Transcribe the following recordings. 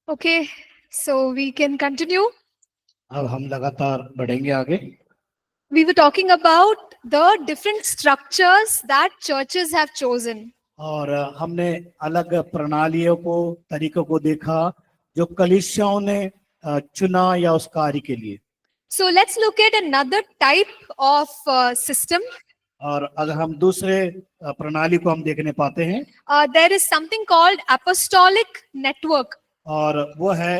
Okay, so we can continue. अब हम लगातार बढ़ेंगे आगे। We were talking about the different structures that churches have chosen. और हमने अलग प्रणालियों को, तरीकों को देखा जो कलीसियाओं ने चुना या उस कार्य के लिए। So let's look at another type of system. और अगर हम दूसरे प्रणाली को हम देखने पाते हैं, There is something called apostolic network. और वो है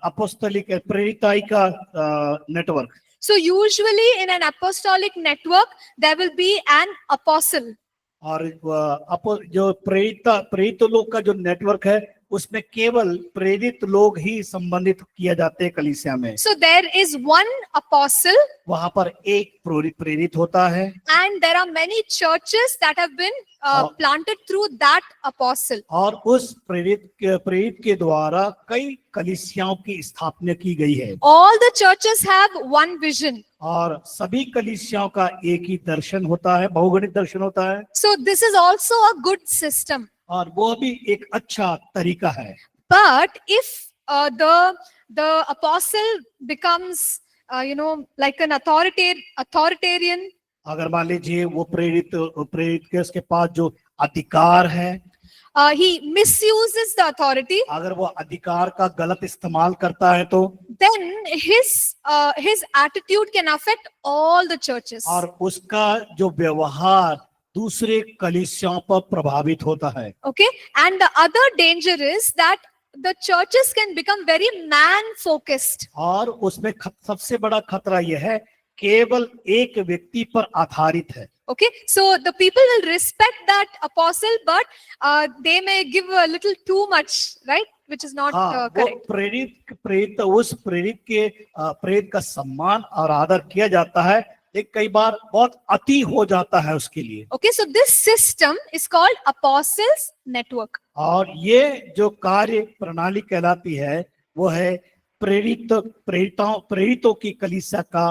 अपोस्तलिक प्रेरिताई का network. So usually in an apostolic network, there will be an apostle. और जो प्रेरित लोग का जो नेटवर्क है उसमें केवल प्रेरित लोग ही संबंधित किया जाते हैं कलीसिया में। So there is one apostle, वहां पर एक प्रेरित होता है, and there are many churches that have been planted through that apostle. और उस प्रेरित के द्वारा कई कलीसियाओं की स्थापना की गई है। All the churches have one vision. और सभी कलीसियाओं का एक ही दर्शन होता है, बहुगणित दर्शन होता है। So this is also a good system. और वो भी एक अच्छा तरीका है। But if the apostle becomes like an authoritarian, अगर मान लीजिए वो प्रेरित के उसके पास जो अधिकार है, he misuses the authority, अगर वो अधिकार का गलत इस्तेमाल करता है तो then his attitude can affect all the churches. और उसका जो व्यवहार दूसरे कलीसियाओं पर प्रभावित होता है। Okay, and the other danger is that the churches can become very man focused. और उसमें सबसे बड़ा खतरा यह है केवल एक व्यक्ति पर आधारित है। Okay, so the people will respect that apostle, but they may give a little too much, right? Which is not वो correct. उस प्रेरित का सम्मान और आदर किया जाता है, लेकिन कई बार बहुत अति हो जाता है उसके लिए। Okay, so this system is called apostles network. और ये जो कार्य प्रणाली कहलाती है वो है प्रेरितों की कलीसिया का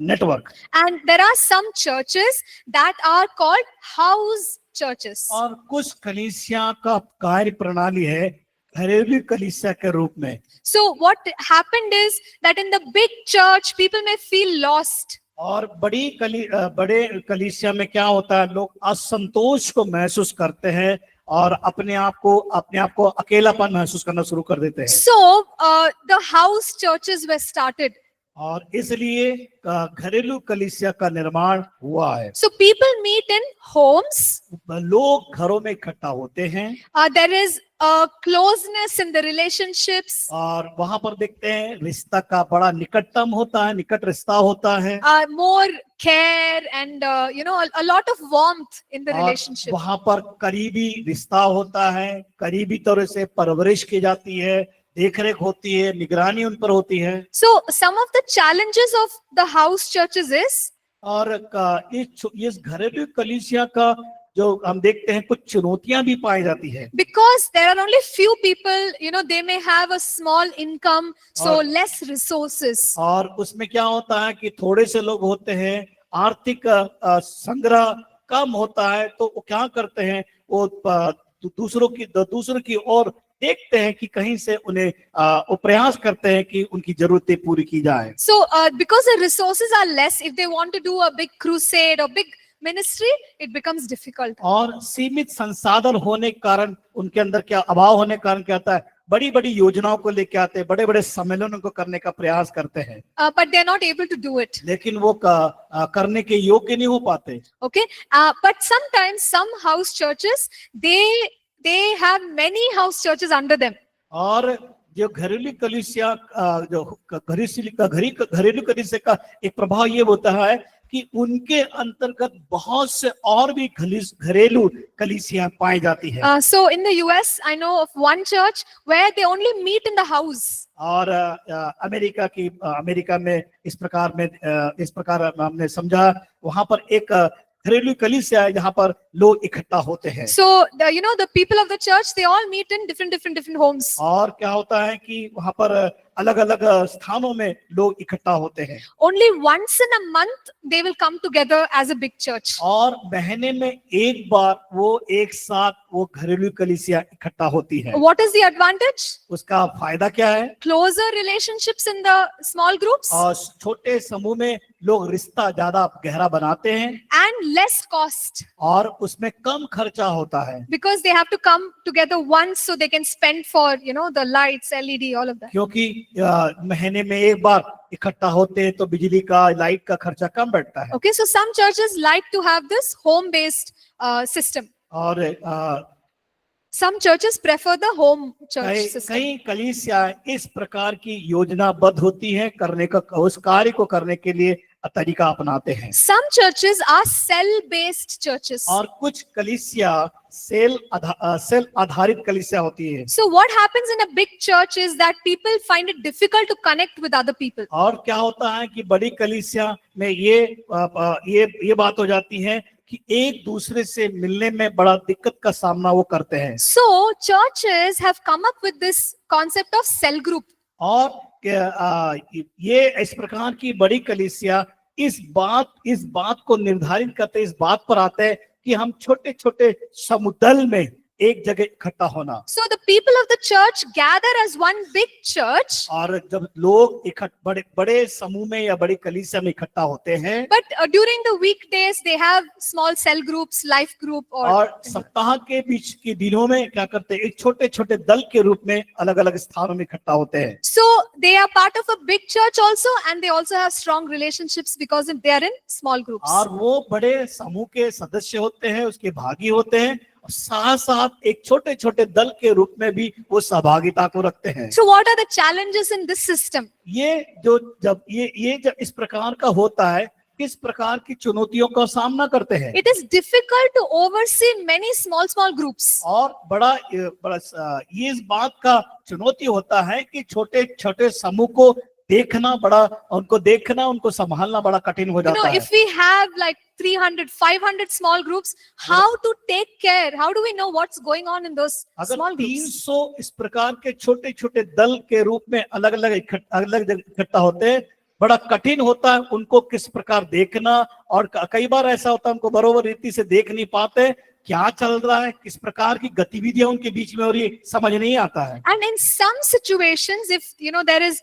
network. And there are some churches that are called house churches. और कुछ कलीसिया का कार्य प्रणाली है घरेलू कलीसिया के रूप में। So what happened is that in the big church, people may feel lost. और बड़े कलीसिया में क्या होता है, लोग असंतोष को महसूस करते हैं और अपने आप को अकेलापन महसूस करना शुरू कर देते हैं। So the house churches were started. और इसलिए घरेलू कलीसिया का निर्माण हुआ है। So people meet in homes. लोग घरों में इकट्ठा होते हैं। There is a closeness in the relationships. और वहां पर देखते हैं रिश्ता का बड़ा निकट रिश्ता होता है। More care and a lot of warmth in the relationship. वहां पर करीबी रिश्ता होता है, करीबी तरह से परवरिश की जाती है, देखरेख होती है, निगरानी उन पर होती है। So some of the challenges of the house churches is, और इस घरेलू कलीसिया का जो हम देखते हैं कुछ चुनौतियां भी पाई जाती है। because there are only few people, they may have a small income, so less resources. और उसमें क्या होता है कि थोड़े से लोग होते हैं, आर्थिक संग्रह कम होता है, तो वो क्या करते हैं, वो दूसरों की ओर देखते हैं कि कहीं से उन्हें वो प्रयास करते हैं कि उनकी जरूरतें पूरी की जाए। So because the resources are less, if they want to do a big crusade or big ministry, it becomes difficult. और सीमित संसाधन होने के कारण, उनके अंदर क्या अभाव होने के कारण क्या होता है, बड़ी बड़ी योजनाओं को लेके आते हैं, बड़े बड़े सम्मेलनों को करने का प्रयास करते हैं, But they are not able to do it. लेकिन वो करने के योग्य नहीं हो पाते। Okay, but sometimes some house churches, they have many house churches under them. और जो घरेलू कलीसिया घरेलू कलीसिया का एक प्रभाव ये होता है कि उनके अंतर्गत बहुत से और भी घरेलू कलीसियां पाई जाती है। So in the US, I know of one church where they only meet in the house. और अमेरिका में इस प्रकार हमने समझा, वहां पर एक घरेलू कलीसिया है जहां पर लोग इकट्ठा होते हैं। So the people of the church, they all meet in different homes. और क्या होता है कि वहां पर अलग अलग स्थानों में लोग इकट्ठा होते हैं Only once in a month they will come together as a big church. और महीने में एक बार वो एक साथ वो घरेलू कलीसिया इकट्ठा होती है। What is the advantage? उसका फायदा क्या है? Closer relationships in the small groups और छोटे समूह में लोग रिश्ता ज्यादा गहरा बनाते हैं and less cost और उसमें कम खर्चा होता है because they have to come together once so they can spend for, the lights, LED, all of that. क्योंकि महीने में एक बार इकट्ठा होते हैं तो बिजली का लाइट का खर्चा कम बढ़ता है। Okay, so some churches like to have this home-based system. और Some churches prefer the home church system. कई कलीसिया इस प्रकार की योजनाबद्ध होती है करने का, उस कार्य को करने के लिए तरीका अपनाते हैं। Some churches are cell-based churches. और कुछ कलीसिया सेल आधारित कलीसिया होती है। So what happens in a big church is that people find it difficult to connect with other people. और क्या होता है कि बड़ी कलीसिया में ये बात हो जाती है कि एक दूसरे से मिलने में बड़ा दिक्कत का सामना वो करते हैं। So churches have come up with this concept of cell group. और ये इस प्रकार की बड़ी कलीसिया इस बात को निर्धारित करते, इस बात पर आते हैं कि हम छोटे छोटे समुदल में एक जगह इकट्ठा होना। So the people of the church gather as one big church. और जब लोग बड़े समूह में या बड़ी कलीसिया में इकट्ठा होते हैं, But during the weekdays they have small cell groups, life group और सप्ताह के बीच के दिनों में क्या करते हैं, एक छोटे छोटे दल के रूप में अलग अलग स्थानों में इकट्ठा होते हैं। So they are part of a big church also, and they also have strong relationships because they are in small groups. और वो बड़े समूह के सदस्य होते हैं, उसके भागी होते हैं, और साथ साथ एक छोटे छोटे दल के रूप में भी वो सहभागिता को रखते हैं। So what are the challenges in this system? जब इस प्रकार का होता है, किस प्रकार की चुनौतियों का सामना करते हैं? It is difficult to oversee many small groups. और बड़ा ये इस बात का चुनौती होता है कि छोटे छोटे समूह को उनको संभालना बड़ा कठिन हो जाता है। If we have like 300, 500 small groups, how to take care? How do we know what's going on in those small अगर groups? 300 इस प्रकार के छोटे छोटे दल के रूप में अलग अलग इकट्ठा होते हैं, बड़ा कठिन होता है उनको किस प्रकार देखना, और कई बार ऐसा होता है उनको बरोबर रीति से देख नहीं पाते, क्या चल रहा है, किस प्रकार की गतिविधियां उनके बीच में हो रही है, समझ नहीं आता है। And in some situations, if there is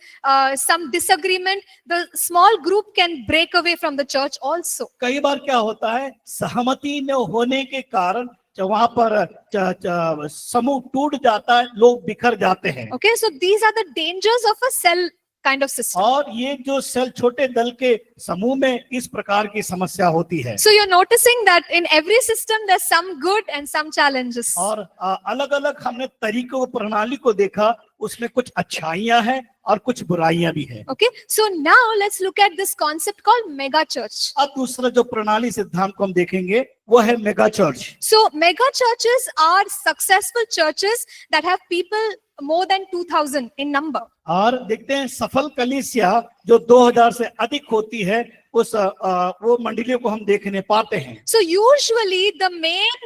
some disagreement, the small group can break away from the church also. कई बार क्या होता है, सहमति न होने के कारण वहां पर समूह टूट जाता है, लोग बिखर जाते हैं। Okay, so these are the dangers of a cell kind of system. और ये जो सेल छोटे दल के समूह में इस प्रकार की समस्या होती है। So you're noticing that in every system there's some good and some challenges. और अलग अलग हमने तरीकों प्रणाली को देखा, उसमें कुछ अच्छाइयां हैं और कुछ बुराइयां भी हैं। Okay, so now let's look at this concept called mega church. अब दूसरा जो प्रणाली सिद्धांत को हम देखेंगे वो है mega church. So mega churches are successful churches that have people more than 2000 in number. और देखते हैं सफल कलीसिया जो 2000 से अधिक होती है, वो मंडलियों को हम देखने पाते हैं। So usually the main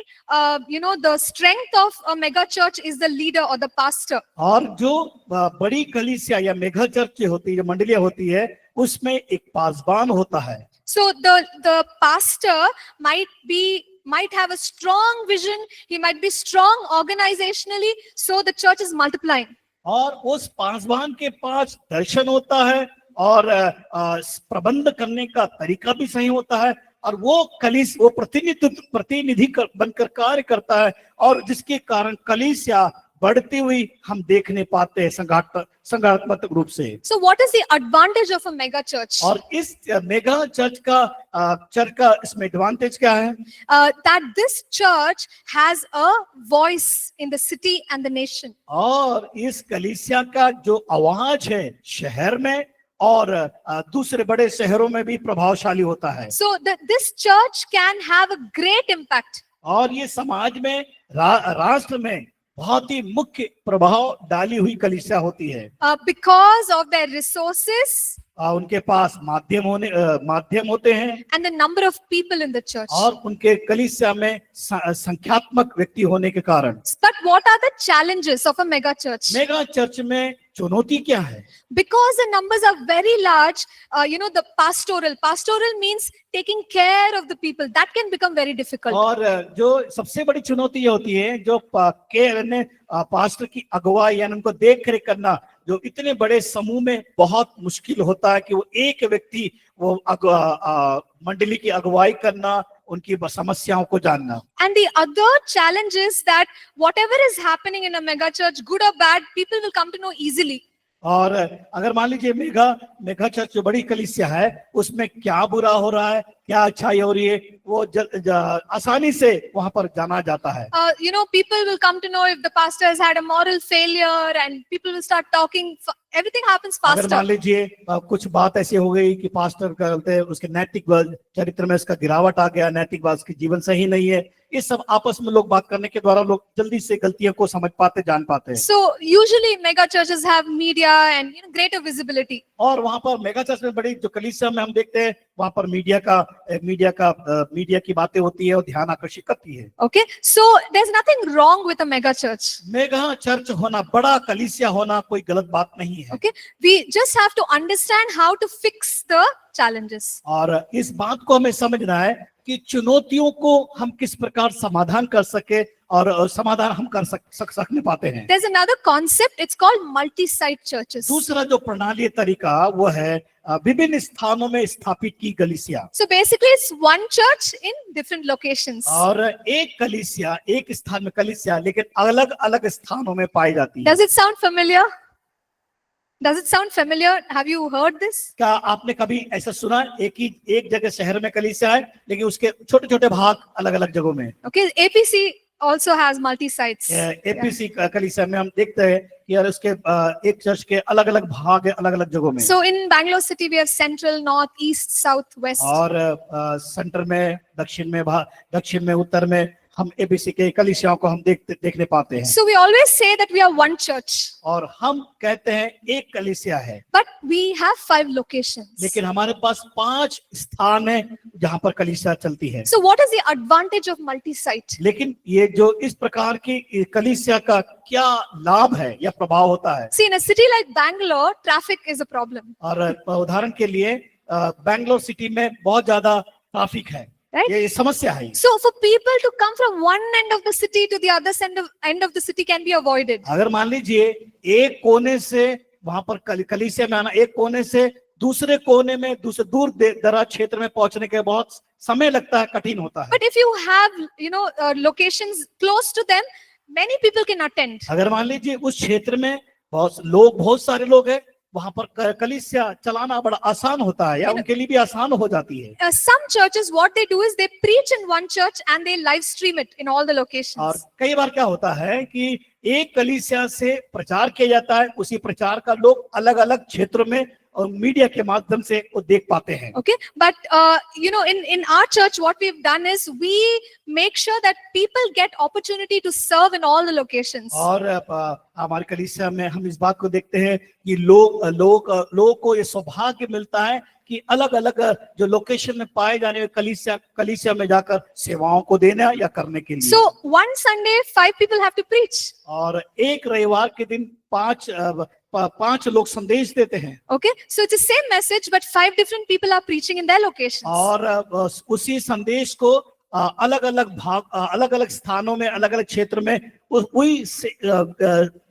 the strength of a mega church is the leader or the pastor. और जो बड़ी कलीसिया या मेगा चर्च होती है, जो मंडलियां होती है, उसमें एक पासबान होता है। So the pastor might have a strong vision, he might be strong organizationally, so the church is multiplying. और उस पासबान के पास दर्शन होता है और प्रबंध करने का तरीका भी सही होता है, और वो प्रतिनिधि बनकर कार्य करता है, और जिसके कारण कलीसिया बढ़ती हुई हम देखने पाते हैं संगठनात्मक रूप से। So what is the advantage of a mega church? और इस मेगा चर्च का इसमें एडवांटेज क्या है? That this church has a voice in the city and the nation. और इस कलीसिया का जो आवाज है शहर में और दूसरे बड़े शहरों में भी प्रभावशाली होता है। So this church can have a great impact. और ये समाज में राष्ट्र में बहुत ही मुख्य प्रभाव डाली हुई कलीसिया होती है। Because of their resources, उनके पास माध्यम होते हैं and the number of people in the church. और उनके कलीसिया में संख्यात्मक व्यक्ति होने के कारण। But what are the challenges of a mega church? Mega church में चुनौती क्या है? Because the numbers are very large, the pastoral means taking care of the people. That can become very difficult. और जो सबसे बड़ी चुनौती ये होती है जो पास्टर की अगुवाई यानी उनको देख रेख करना, जो इतने बड़े समूह में बहुत मुश्किल होता है कि वो एक व्यक्ति वो मंडली की अगुवाई करना, उनकी समस्याओं को जानना। And the other challenge is that whatever is happening in a mega church, good or bad, people will come to know easily. और अगर मान लीजिए मेगा चर्च जो बड़ी कलीसिया है उसमें क्या बुरा हो रहा है, क्या अच्छाई हो रही है, वो आसानी से वहां पर जाना जाता है। People will come to know if the pastor has had a moral failure, and people will start talking. Everything happens अगर faster. मान लीजिए कुछ बात ऐसी हो गई कि पास्टर कहते उसके नैतिक चरित्र में उसका गिरावट आ गया, नैतिक उसकी जीवन सही नहीं है, ये सब आपस में लोग बात करने के द्वारा लोग जल्दी से गलतियों को समझ पाते, जान पाते हैं। So usually mega churches have media and greater visibility. और वहां पर मेगा चर्च में बड़ी जो कलीसिया में हम देखते हैं वहां पर मीडिया की बातें होती है और ध्यान आकर्षित करती है। Okay, so there's nothing wrong with a mega church. Mega church होना, बड़ा कलीसिया होना कोई गलत बात नहीं है। Okay, we just have to understand how to fix the challenges. और इस बात को हमें समझना है कि चुनौतियों को हम किस प्रकार समाधान कर सके और समाधान हम कर सकने पाते हैं। There's another concept, it's called multi-site churches. दूसरा जो प्रणाली तरीका वो है विभिन्न स्थानों में स्थापित की कलीसिया। So basically it's one church in different locations. और एक कलीसिया एक स्थान में कलीसिया लेकिन अलग अलग स्थानों में पाई जाती है। Does it sound familiar? Does it sound familiar? Have you heard this? क्या आपने कभी ऐसा सुना एक जगह शहर में कलीसिया है लेकिन उसके छोटे छोटे भाग अलग अलग जगहों में? Okay, APC also has multi-sites. APC कलीसिया में हम देखते हैं कि यार उसके एक चर्च के अलग अलग भाग है अलग अलग जगहों में। So in Bangalore city we have central, north, east, south, west. और सेंटर में, दक्षिण में, उत्तर में हम एबीसी के कलीसियाओं को हम देखने पाते हैं। So we always say that we are one church. और हम कहते हैं एक कलीसिया है। But we have 5 locations. लेकिन हमारे पास 5 स्थान है जहाँ पर कलीसिया चलती है। So what is the advantage of multi-site? लेकिन ये जो इस प्रकार की कलीसिया का क्या लाभ है या प्रभाव होता है? See, in a city like Bangalore, traffic is a problem. और उदाहरण के लिए बैंगलोर सिटी में बहुत ज्यादा ट्रैफिक है। Right? ये समस्या है। So for people to come from one end of the city to the other end of the city can be avoided. अगर मान लीजिए एक कोने से वहां पर कलीसिया में आना, एक कोने से दूसरे कोने में दूर दराज क्षेत्र में पहुंचने के बहुत समय लगता है, कठिन होता है। But if you have locations close to them, many people can attend. अगर मान लीजिए उस क्षेत्र में बहुत सारे लोग हैं, वहां पर कलीसिया चलाना बड़ा आसान होता है या उनके लिए भी आसान हो जाती है। Some churches, what they do is they preach in one church and they live stream it in all the locations. और कई बार क्या होता है कि एक कलीसिया से प्रचार किया जाता है, उसी प्रचार का लोग अलग अलग क्षेत्रों में और मीडिया के माध्यम से वो देख पाते हैं। Okay, but in our church what we've done is we make sure that people get opportunity to serve in all the locations. और हमारे कलीसिया में हम इस बात को देखते हैं कि लोग को ये सौभाग्य मिलता है कि अलग अलग जो लोकेशन में पाए जाने वाले कलीसिया में जाकर सेवाओं को देना या करने के लिए। So one Sunday 5 people have to preach. और एक रविवार के दिन 5 लोग संदेश देते हैं। Okay, so it's the same message but 5 different people are preaching in their locations. और उसी संदेश को अलग अलग स्थानों में, अलग अलग क्षेत्र में वही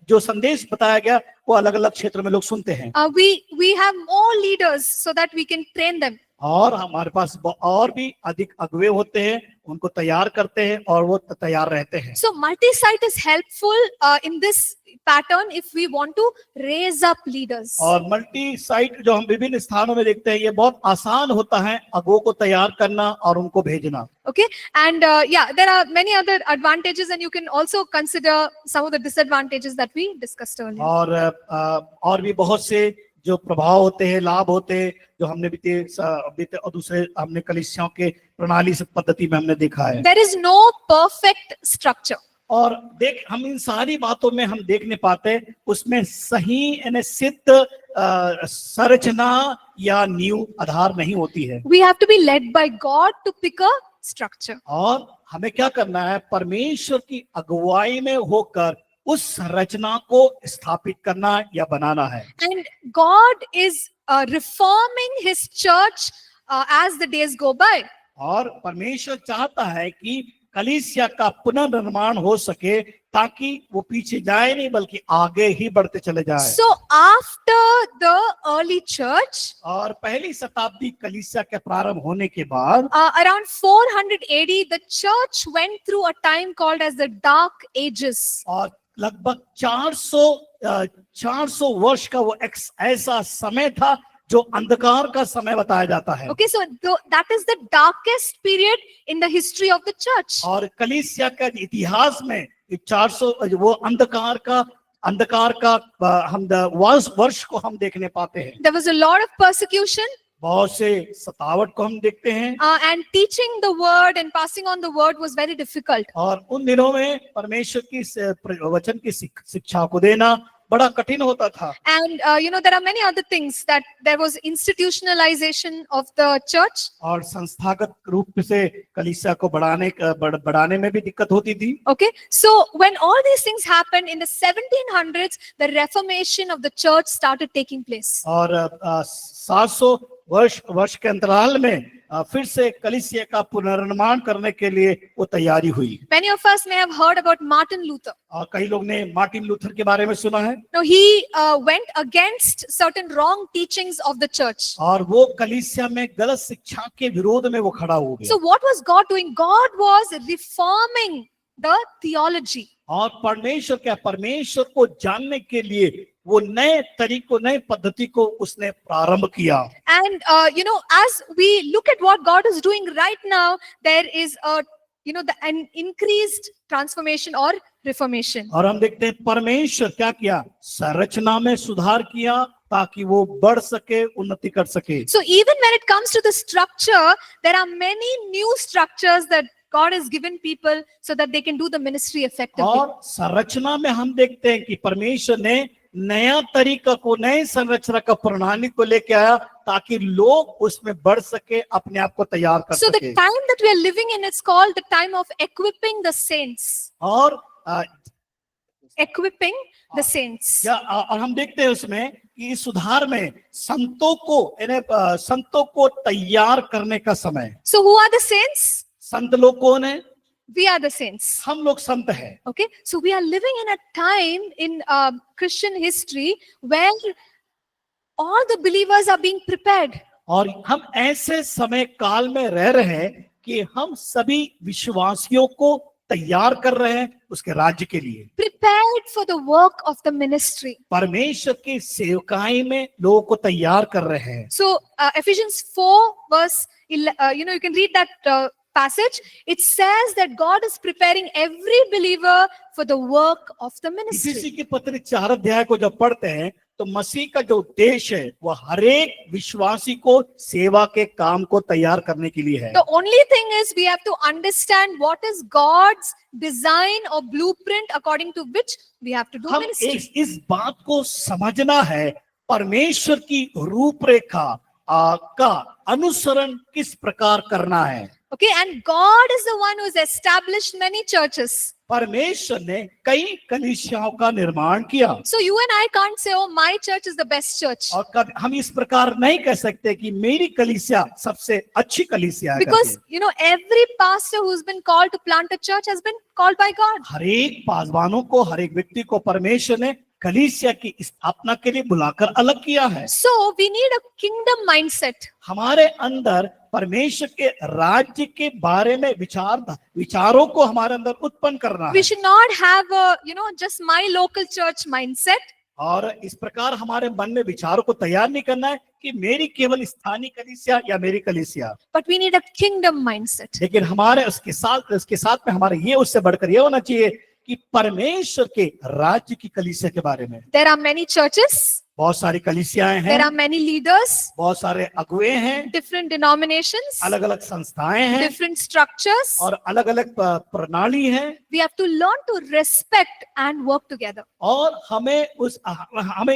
जो संदेश बताया गया वो अलग अलग क्षेत्र में लोग सुनते हैं। We have more leaders so that we can train them. और हमारे पास और भी अधिक अगुवे होते हैं, उनको तैयार करते हैं और वो तैयार रहते हैं। So multi-site is helpful in this pattern if we want to raise up leaders. और मल्टी साइट जो हम विभिन्न स्थानों में देखते हैं ये बहुत आसान होता है अगुवों को तैयार करना और उनको भेजना। Okay, and there are many other advantages and you can also consider some of the disadvantages that we discussed earlier. और भी बहुत से जो प्रभाव होते हैं, लाभ होते हैं जो हमने बीते और दूसरे हमने कलीसियाओं के प्रणाली से पद्धति में हमने देखा है। There is no perfect structure. और हम इन सारी बातों में हम देखने पाते हैं उसमें सही यानी सिद्ध संरचना या नींव आधार नहीं होती है। We have to be led by God to pick a structure. और हमें क्या करना है, परमेश्वर की अगुवाई में होकर उस संरचना को स्थापित करना या बनाना है। And God is reforming his church as the days go by. और परमेश्वर चाहता है कि कलीसिया का पुनर्निर्माण हो सके, ताकि वो पीछे जाए नहीं बल्कि आगे ही बढ़ते चले जाए। So after the early church, और पहली शताब्दी कलीसिया के प्रारंभ होने के बाद around 400 AD, the church went through a time called as the Dark Ages. और लगभग 400 वर्ष का वो एक ऐसा समय था जो अंधकार का समय बताया जाता है। Okay, so that is the darkest period in the history of the church. और कलीसिया का इतिहास में 400 वो अंधकार का हम वर्ष को हम देखने पाते हैं। There was a lot of persecution, बहुत से सतावट को हम देखते हैं। and teaching the word and passing on the word was very difficult. और उन दिनों में परमेश्वर की वचन की शिक्षा को देना बड़ा कठिन होता था। And there are many other things, that there was institutionalization of the church. और संस्थागत रूप से कलीसिया को बढ़ाने में भी दिक्कत होती थी। Okay, so when all these things happened in the 1700s, the reformation of the church started taking place. और 700 वर्ष के अंतराल में फिर से कलीसिया का पुनर्निर्माण करने के लिए वो तैयारी हुई। Many of us may have heard about Martin Luther. और कई लोग ने मार्टिन लूथर के बारे में सुना है। Now he went against certain wrong teachings of the church. और वो कलीसिया में गलत शिक्षा के विरोध में वो खड़ा हो गया। So what was God doing? God was reforming the theology. और परमेश्वर को जानने के लिए वो नए तरीकों, नए पद्धति को उसने प्रारंभ किया। And as we look at what God is doing right now, there is an increased transformation or reformation. और हम देखते हैं परमेश्वर क्या किया, संरचना में सुधार किया ताकि वो बढ़ सके, उन्नति कर सके। So even when it comes to the structure, there are many new structures that God has given people so that they can do the ministry effectively. और संरचना में हम देखते हैं कि परमेश्वर ने नया तरीका को, नए संरचना का प्रणाली को लेके आया ताकि लोग उसमें बढ़ सके, अपने आप को तैयार कर So the सके। time that we are living in, it's called the time of equipping the saints. और Equipping the saints. और हम देखते हैं उसमें कि इस सुधार में संतों को तैयार करने का समय। So who are the saints? संत लोग कौन है? We are the saints. हम लोग संत हैं। Okay, so we are living in a time in Christian history where all the believers are being prepared. और हम ऐसे समय काल में रह रहे हैं कि हम सभी विश्वासियों को तैयार कर रहे हैं उसके राज्य के लिए। Prepared for the work of the ministry. परमेश्वर की सेवकाई में लोगों को तैयार कर रहे हैं। So Ephesians 4 verse, you can read that passage. It says that God is preparing every believer for the work of the ministry. इसी के पत्र 4 अध्याय को जब पढ़ते हैं तो मसीह का जो उद्देश्य है वो हर एक विश्वासी को सेवा के काम को तैयार करने के लिए है। The only thing is we have to understand what is God's design or blueprint according to which we have to do हम ministry. इस बात को समझना है, परमेश्वर की रूपरेखा का अनुसरण किस प्रकार करना है। Okay, and God is the one who has established many churches. परमेश्वर ने कई कलीसियाओं का निर्माण किया। So you and I can't say, oh, my church is the best church. और कभी हम इस प्रकार नहीं कह सकते कि मेरी कलीसिया सबसे अच्छी कलीसिया है। Because every pastor who's been called to plant a church has been called by God. हर एक पासवानों को, हर एक व्यक्ति को परमेश्वर ने कलीसिया की स्थापना के लिए बुलाकर अलग किया है। So we need a kingdom mindset. हमारे अंदर परमेश्वर के राज्य के बारे में विचारों को हमारे अंदर उत्पन्न करना है। We should not have a just my local church mindset. और इस प्रकार हमारे मन में विचारों को तैयार नहीं करना है कि मेरी केवल स्थानीय कलीसिया या मेरी कलीसिया। But we need a kingdom mindset. लेकिन हमारे उसके साथ में हमारे ये उससे बढ़कर ये होना चाहिए कि परमेश्वर के राज्य की कलीसिया के बारे में। There are many churches. बहुत सारी कलीसियाएं There हैं, are many leaders, बहुत सारे अगुए हैं, different denominations, अलग अलग संस्थाएं हैं different structures. और अलग अलग प्रणाली है। We have to learn to respect and work together. और हमें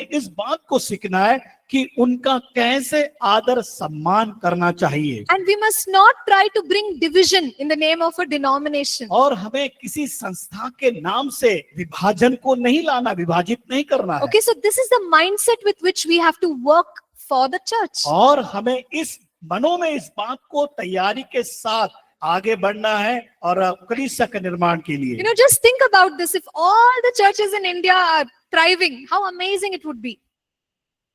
इस बात को सीखना है कि उनका कैसे आदर सम्मान करना चाहिए। And we must not try to bring division in the name of a denomination. और हमें किसी संस्था के नाम से विभाजन को नहीं लाना, विभाजित नहीं करना है। Okay, so this is the mindset with which we have to work for the church. और हमें इस मनों में इस बात को तैयारी के साथ आगे बढ़ना है और कलीसिया के निर्माण के लिए। You know, just think about this. If all the churches in India are thriving, how amazing it would be.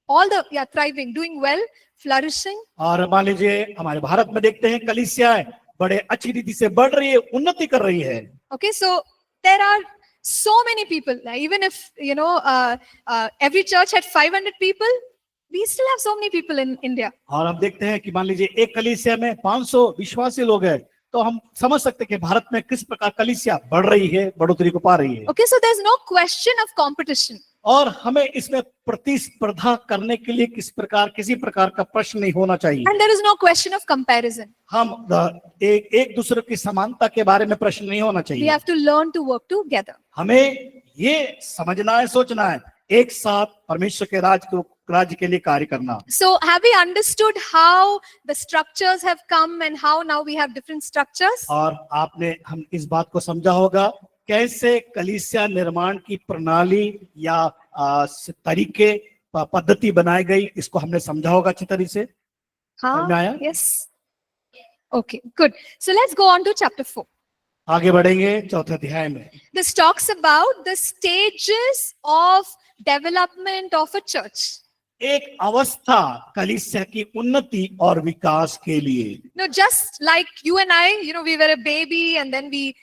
All the, thriving, doing well, flourishing. और मान लीजिए हमारे भारत में देखते हैं कलीसियाएं बड़े अच्छी रीति से बढ़ रही है, उन्नति कर रही है। Okay, so there are so many people. Even if, every church had 500 people, we still have so many people in India. और हम देखते हैं कि मान लीजिए एक कलीसिया में 500 विश्वासी लोग हैं, तो हम समझ सकते हैं कि भारत में किस प्रकार कलीसिया बढ़ रही है, बढ़ोतरी को पा रही है। Okay, so there's no question of competition. और हमें इसमें प्रतिस्पर्धा करने के लिए किसी प्रकार का प्रश्न नहीं होना चाहिए। And there is no question of comparison. हम एक दूसरे की समानता के बारे में प्रश्न नहीं होना We चाहिए। have to learn to work together. हमें ये समझना है, सोचना है, एक साथ परमेश्वर के राज्य के लिए कार्य करना। So have we understood how the structures have come and how now we have different structures? और हम इस बात को समझा होगा कैसे कलीसिया निर्माण की प्रणाली या तरीके पद्धति बनाई गई, इसको हमने समझा होगा अच्छी तरह से। समझ में आया? Yes. Okay, good. So let's go on to chapter 4. आगे बढ़ेंगे चौथे अध्याय में। This talks about the stages of development of a church. एक अवस्था कलीसिया की उन्नति और विकास के लिए। No, just like you and I, we were a baby and then we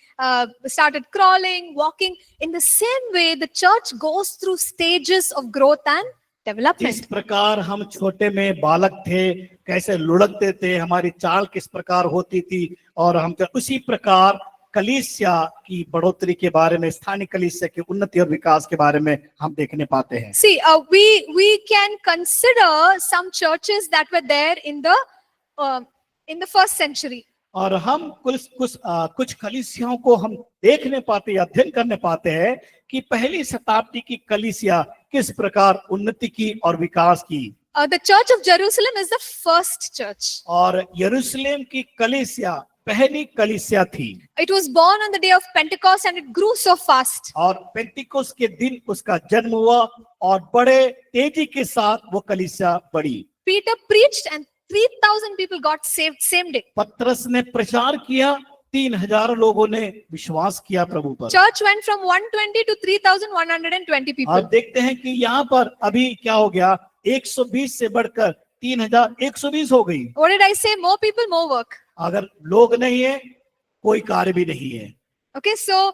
started crawling, walking. In the same way, the church goes through stages of growth and development. जिस प्रकार हम छोटे में बालक थे, कैसे लुढ़कते थे, हमारी चाल किस प्रकार होती थी, और हम उसी प्रकार कलीसिया की बढ़ोतरी के बारे में, स्थानीय कलीसिया की उन्नति और विकास के बारे में हम देखने पाते हैं। See, we can consider some churches that were there in the first century. और हम कुछ कलीसियाओं को हम देखने पाते या अध्ययन करने पाते हैं कि पहली शताब्दी की कलीसिया किस प्रकार उन्नति की और विकास की। The Church of Jerusalem is the first church. और यरूशलेम की कलीसिया पहली कलीसिया थी। It was born on the day of Pentecost and it grew so fast. और पेंटिकोस के दिन उसका जन्म हुआ और बड़े तेजी के साथ वो कलीसिया बढ़ी। Peter preached and 3,000 people got saved same day. पतरस ने प्रचार किया, 3,000 लोगों ने विश्वास किया प्रभु पर। Church went from 120 to 3,120 people. आप देखते हैं कि यहाँ पर अभी क्या हो गया, 120 से बढ़कर 3,120 हो गई। What did I say? More people, more work. अगर लोग नहीं है, कोई कार्य भी नहीं है। Okay, so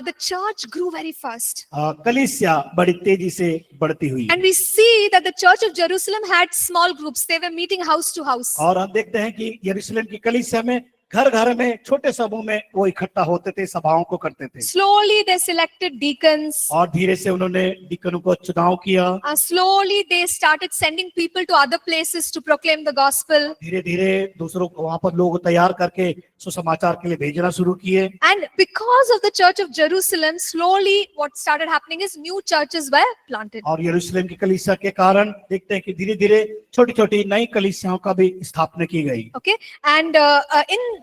the church grew very fast. कलीसिया बड़ी तेजी से बढ़ती हुई। And we see that the Church of Jerusalem had small groups. They were meeting house to house. और हम देखते हैं कि यरूशलेम की कलीसिया में घर घर में छोटे समूह में वो इकट्ठा होते थे, सभाओं को करते थे। Slowly they selected deacons. और धीरे से उन्होंने डीकनों को चुनाव किया। Slowly they started sending people to other places to proclaim the gospel. धीरे धीरे दूसरों को वहां पर लोग तैयार करके सुसमाचार के लिए भेजना शुरू किए। And because of the Church of Jerusalem, slowly what started happening is new churches were planted. और यरूशलेम की कलीसिया के कारण देखते हैं कि धीरे धीरे छोटी छोटी नई कलीसियाओं का भी स्थापना की गई। Okay, and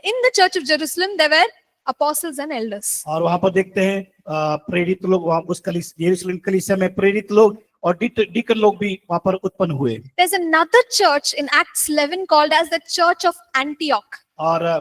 in the Church of Jerusalem there were apostles and elders. और वहां पर देखते हैं प्रेरित लोग, वहां उस यरूशलेम कलीसिया में प्रेरित लोग और डीकन लोग भी वहां पर उत्पन्न हुए। There's another church in Acts 11 called as the Church of Antioch. और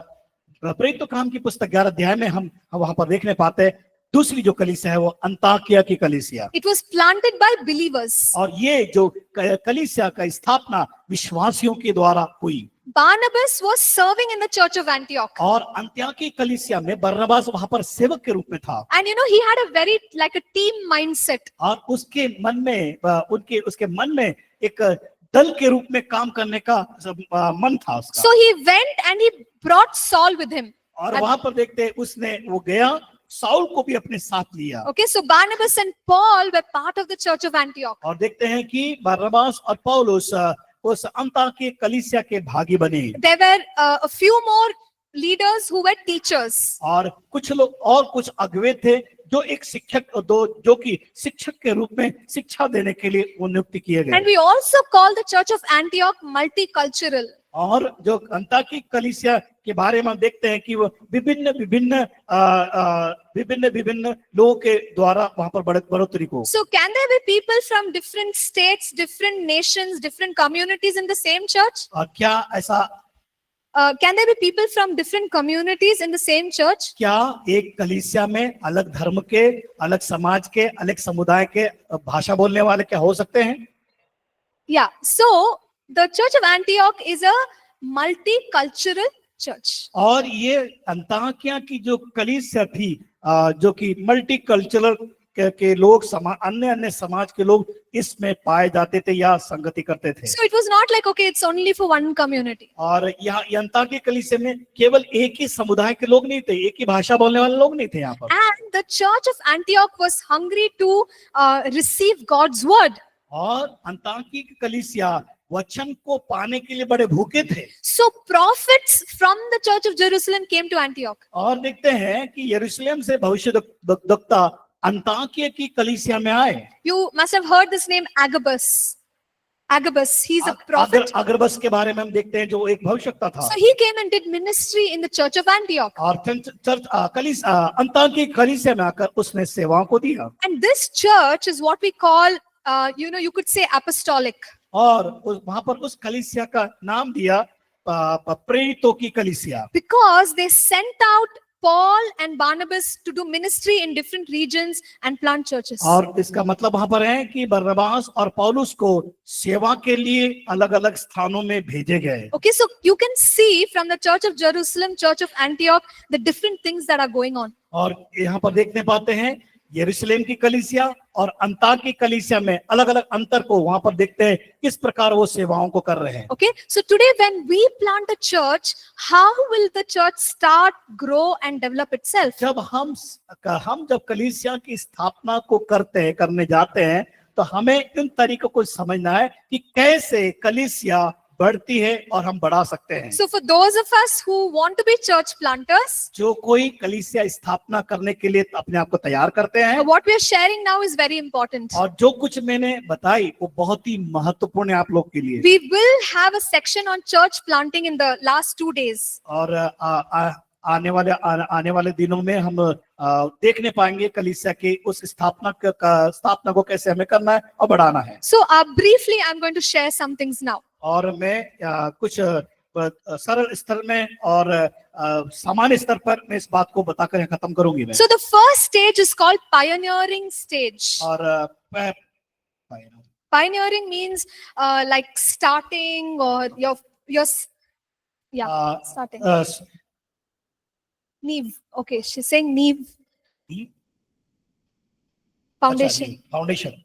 प्रेरितों के काम की पुस्तक 11 अध्याय में हम वहां पर देखने पाते हैं दूसरी जो कलीसिया है वो अंताकिया की कलीसिया। It was planted by believers. और ये जो कलीसिया का स्थापना विश्वासियों के द्वारा हुई। Barnabas was serving in the Church of Antioch. और अंत्योकिया कलीसिया में बरनबास वहां पर सेवक के रूप में था। And he had a very like a team mindset. और उसके मन में एक दल के रूप में काम करने का मन था उसका। So he went and he brought Saul with him. और वहां पर देखते हैं उसने वो गया साउल को भी अपने साथ लिया। Okay, so Barnabas and Paul were part of the church of Antioch. और देखते हैं कि बरनबास और पौलुस उस अन्ताकिया कलीसिया के भागी बने। There were a few more leaders who were teachers. और कुछ लोग और कुछ अगुवे थे जो एक शिक्षक जो कि शिक्षक के रूप में शिक्षा देने के लिए वो नियुक्त किए And गए। we also call the church of Antioch multicultural. और जो अन्ताकिया कलीसिया के बारे में हम देखते हैं कि वो विभिन्न विभिन्न लोगों के द्वारा वहां पर बढ़ोतरी को। So can there be people from different states, different nations, different communities in the same church? और क्या ऐसा Can there be people from different communities in the same church? क्या एक कलीसिया में अलग धर्म के, अलग समाज के, अलग समुदाय के भाषा बोलने वाले क्या हो सकते हैं? Yeah. So the church of Antioch is a multicultural church. और ये अन्ताकिया की जो कलीसिया थी जो कि मल्टीकल्चरल के लोग अन्य अन्य समाज के लोग इसमें पाए जाते थे या संगति करते थे। So it was not like, okay, it's only for one community. और यहाँ अन्ताकिया कलीसिया में केवल एक ही समुदाय के लोग नहीं थे, एक ही भाषा बोलने वाले लोग नहीं थे यहाँ पर। And the church of Antioch was hungry to receive God's word. और अन्ताकिया की कलीसिया वचन को पाने के लिए बड़े भूखे थे। So prophets from the church of Jerusalem came to Antioch. और देखते हैं कि यरूशलेम से भविष्यद्वक्ता अन्ताकिया की कलीसिया में आए। You must have heard this name Agabus. Agabus, he's a prophet. अगरबस के बारे में हम देखते हैं जो एक भविष्यद्वक्ता था। So he came and did ministry in the church of Antioch. और अन्ताकिया कलीसिया में आकर उसने सेवाओं को दिया। And this church is what we call, you could say apostolic. और वहां पर उस कलीसिया का नाम दिया प्रेरितों की कलीसिया। Because they sent out Paul and Barnabas to do ministry in different regions and plant churches. और इसका मतलब वहां पर है कि बरनबास और पौलुस को सेवा के लिए अलग अलग स्थानों में भेजे गए। Okay, so you can see from the church of Jerusalem, church of Antioch, the different things that are going on. और यहाँ पर देखने पाते हैं यरूशलेम की कलीसिया और अन्ताकिया की कलीसिया में अलग अलग अंतर को वहां पर देखते हैं किस प्रकार वो सेवाओं को कर रहे हैं। Okay, so today when we plant a church, how will the church start, grow and develop itself? जब हम जब कलीसिया की स्थापना को करने जाते हैं तो हमें इन तरीकों को समझना है कि कैसे कलीसिया बढ़ती है और हम बढ़ा सकते हैं। So for those of us who want to be church planters, जो कोई कलीसिया स्थापना करने के लिए अपने आप को तैयार करते हैं, what we are sharing now is very important. और जो कुछ मैंने बताई वो बहुत ही महत्वपूर्ण है आप लोग के लिए। We will have a section on church planting in the last 2 days. और आने वाले दिनों में हम देखने पाएंगे कलीसिया की उस स्थापना को कैसे हमें करना है और बढ़ाना है। So briefly I'm going to share some things now. और मैं कुछ सरल स्तर में और सामान्य स्तर पर मैं इस बात को बताकर खत्म करूंगी मैं। So the first stage is called pioneering stage. और Pioneering means like starting or starting. Neve. Okay, she's saying neve. Foundation. Foundation.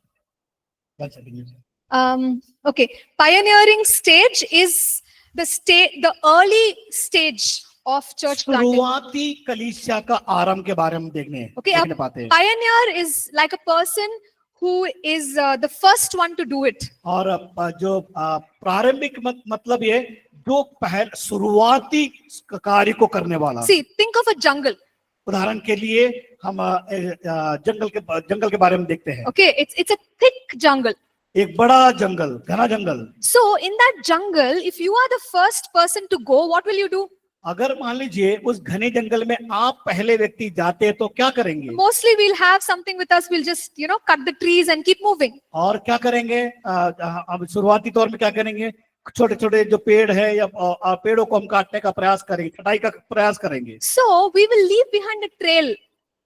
Okay, pioneering stage is the early stage of church planting. शुरुआती कलीसिया का आरंभ के बारे में देखने पाते हैं। Pioneer is like a person who is the first one to do it. और जो प्रारंभिक मतलब ये जो शुरुआती कार्य को करने वाला। See, think of a jungle. उदाहरण के लिए हम जंगल के बारे में देखते हैं। Okay, it's a thick jungle. एक बड़ा जंगल, घना जंगल। So in that jungle, if you are the first person to go, what will you do? अगर मान लीजिए उस घने जंगल में आप पहले व्यक्ति जाते हैं तो क्या करेंगे? Mostly we'll have something with us. We'll just cut the trees and keep moving. और क्या करेंगे? अब शुरुआती तौर में क्या करेंगे? छोटे छोटे जो पेड़ है या पेड़ों को हम काटने का प्रयास करेंगे, कटाई का प्रयास करेंगे। So we will leave behind a trail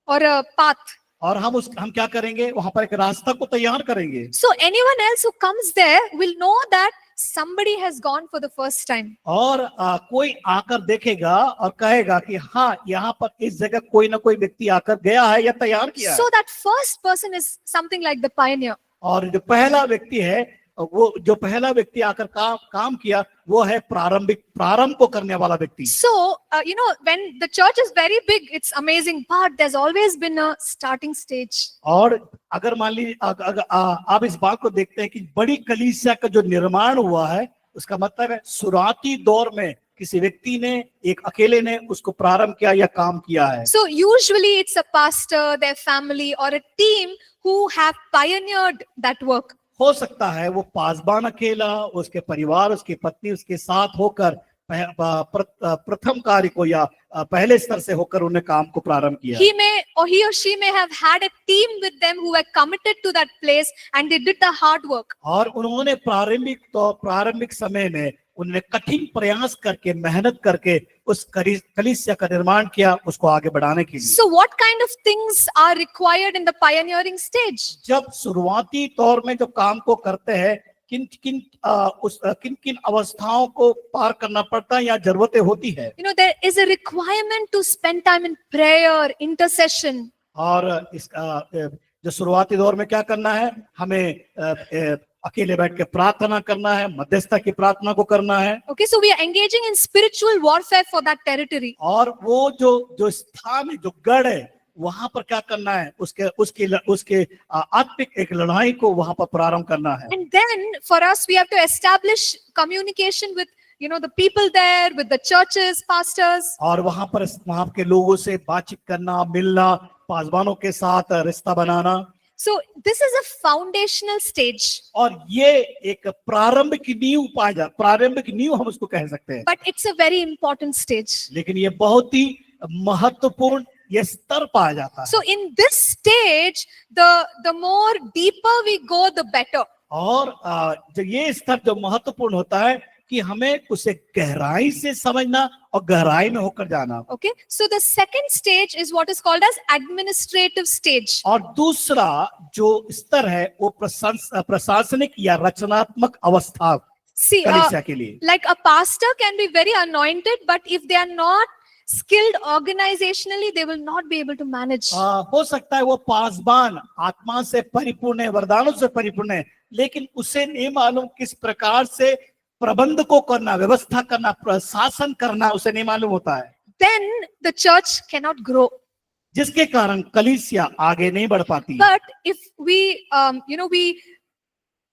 or a path. और हम क्या करेंगे? वहां पर एक रास्ता को तैयार करेंगे। So anyone else who comes there will know that somebody has gone for the first time. और कोई आकर देखेगा और कहेगा कि हाँ, यहाँ पर इस जगह कोई ना कोई व्यक्ति आकर गया है या तैयार किया है। So that first person is something like the pioneer. और जो पहला व्यक्ति है वो जो पहला व्यक्ति आकर काम किया वो है प्रारंभ को करने वाला व्यक्ति। So, when the church is very big, it's amazing, but there's always been a starting stage. और अगर मान लीजिए आप इस बात को देखते हैं कि बड़ी कलीसिया का जो निर्माण हुआ है, उसका मतलब है शुरुआती दौर में किसी व्यक्ति ने, एक अकेले ने उसको प्रारंभ किया या काम किया है। So, usually it's a pastor, their family, or a team who have pioneered that work. हो सकता है वो पासबान अकेला, उसके परिवार, उसकी पत्नी उसके साथ होकर प्रथम कार्य को या पहले स्तर से होकर उन्हें काम को प्रारंभ किया। He or she may have had a team with them who were committed to that place and they did the hard work. और उन्होंने प्रारंभिक समय में उन्होंने कठिन प्रयास करके, मेहनत करके उस कलीसिया का निर्माण किया, उसको आगे बढ़ाने के लिए। So what kind of things are required in the pioneering stage? जब शुरुआती दौर में जो काम को करते हैं, किन किन अवस्थाओं को पार करना पड़ता है या जरूरतें होती है। There is a requirement to spend time in prayer, intercession. और इस जो शुरुआती दौर में क्या करना है, हमें अकेले बैठ के प्रार्थना करना है, मध्यस्थता की प्रार्थना को करना है। Okay, so we are engaging in spiritual warfare for that territory. और वो जो स्थान है, जो गढ़ है, वहां पर क्या करना है, उसके आत्मिक एक लड़ाई को वहां पर प्रारंभ करना है। And then for us we have to establish communication with the people there, with the churches, pastors. और वहां के लोगों से बातचीत करना, मिलना, पासबानों के साथ रिश्ता बनाना। So this is a foundational stage. और ये एक प्रारंभिक नींव हम उसको कह सकते हैं। But it's a very important stage. लेकिन ये बहुत ही महत्वपूर्ण ये स्तर पाया जाता है। So in this stage, the more deeper we go, the better. और जो ये स्तर जो महत्वपूर्ण होता है कि हमें उसे गहराई से समझना और गहराई में होकर जाना। Okay, so the second stage is what is called as administrative stage. और दूसरा जो स्तर है वो प्रशासनिक या रचनात्मक अवस्था See, कलीसिया के लिए। like a pastor can be very anointed, but if they are not skilled organizationally, they will not be able to manage. हो सकता है वो पासबान आत्मा से परिपूर्ण है, वरदानों से परिपूर्ण है, लेकिन उसे नहीं मालूम किस प्रकार से प्रबंध को करना, व्यवस्था करना, प्रशासन करना उसे नहीं मालूम होता है। Then the church cannot grow. जिसके कारण कलीसिया आगे नहीं बढ़ पाती। But if we we